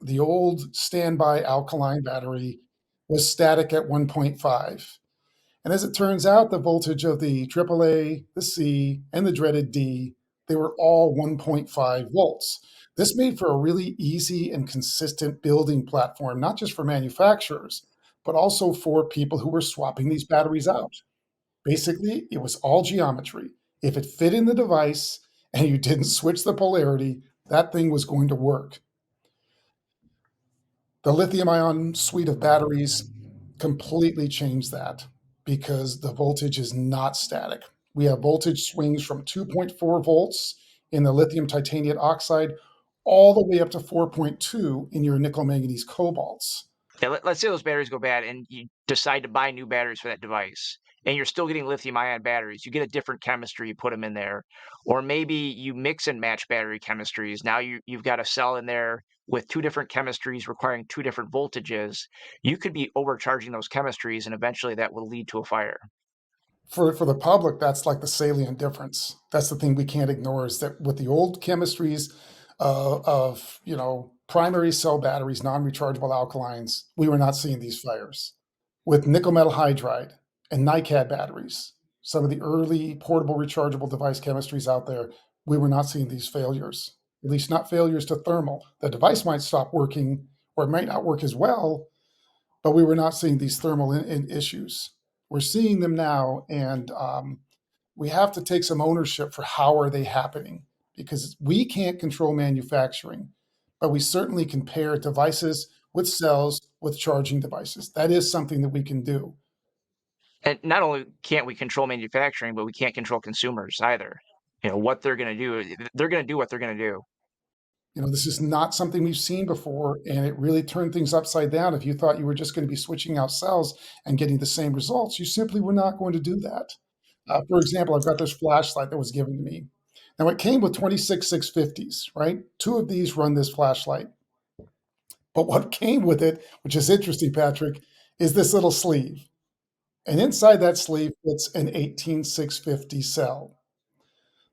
the old standby alkaline battery was static at 1.5. And as it turns out, the voltage of the AAA, the C, and the dreaded D, they were all 1.5 volts. This made for a really easy and consistent building platform, not just for manufacturers, but also for people who were swapping these batteries out. Basically, it was all geometry. If it fit in the device and you didn't switch the polarity, that thing was going to work. The lithium ion suite of batteries completely changed that because the voltage is not static. We have voltage swings from 2.4 volts in the lithium titanium oxide all the way up to 4.2 in your nickel manganese cobalts. Yeah, let's say those batteries go bad and you decide to buy new batteries for that device, and you're still getting lithium ion batteries. You get a different chemistry, you put them in there. Or maybe you mix and match battery chemistries. Now you've got a cell in there with two different chemistries requiring two different voltages. You could be overcharging those chemistries, and eventually that will lead to a fire. For the public, that's like the salient difference. That's the thing we can't ignore is that with the old chemistries of primary cell batteries, non-rechargeable alkalines, we were not seeing these fires. With nickel metal hydride and NiCad batteries, some of the early portable rechargeable device chemistries out there, we were not seeing these failures, at least not failures to thermal. The device might stop working or it might not work as well, but we were not seeing these thermal issues. We're seeing them now, and we have to take some ownership for how are they happening because we can't control manufacturing, but we certainly can pair devices with cells with charging devices. That is something that we can do. And not only can't we control manufacturing, but we can't control consumers either. What they're going to do, they're going to do what they're going to do. This is not something we've seen before, and it really turned things upside down. If you thought you were just going to be switching out cells and getting the same results, you simply were not going to do that. For example, I've got this flashlight that was given to me. Now, it came with 26 650s, right? Two of these run this flashlight. But what came with it, which is interesting, Patrick, is this little sleeve. And inside that sleeve fits an 18 650 cell.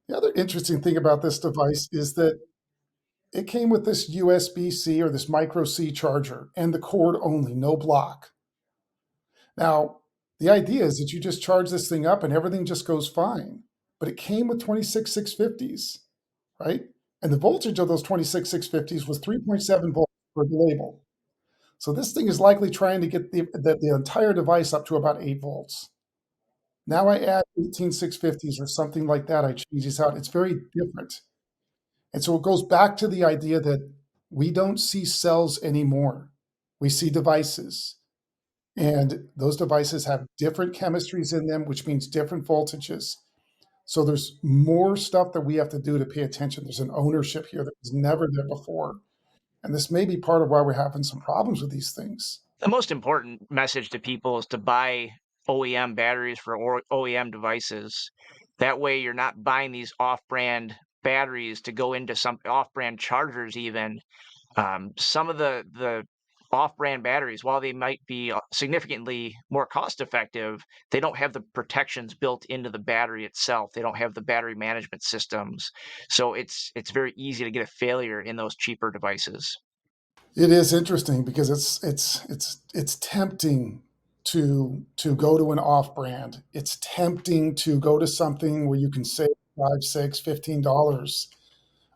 The other interesting thing about this device is that it came with this USB-C or this micro C charger and the cord only, no block. Now, the idea is that you just charge this thing up and everything just goes fine. But it came with 26 650s, right? And the voltage of those 26 650s was 3.7 volts per the label. So this thing is likely trying to get the entire device up to about 8 volts. Now I add 18 650s or something like that. I change these out. It's very different. And so it goes back to the idea that we don't see cells anymore. We see devices. And those devices have different chemistries in them, which means different voltages. So there's more stuff that we have to do to pay attention. There's an ownership here that was never there before. And this may be part of why we're having some problems with these things. The most important message to people is to buy OEM batteries for OEM devices. That way, you're not buying these off-brand batteries to go into some off-brand chargers. Even some of the off-brand batteries, while they might be significantly more cost-effective, they don't have the protections built into the battery itself. They don't have the battery management systems, so it's very easy to get a failure in those cheaper devices. It is interesting because it's tempting to go to an off brand. It's tempting to go to something where you can save 5, 6, $15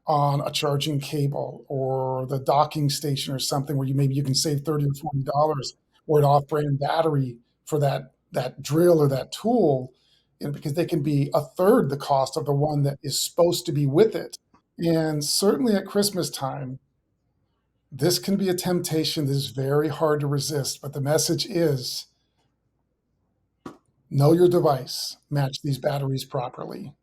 on a charging cable or the docking station or something where you can save 30 or $40 or an off brand battery for that drill or that tool, because they can be a third the cost of the one that is supposed to be with it. And certainly at Christmas time, this can be a temptation that is very hard to resist, but the message is know your device, match these batteries properly.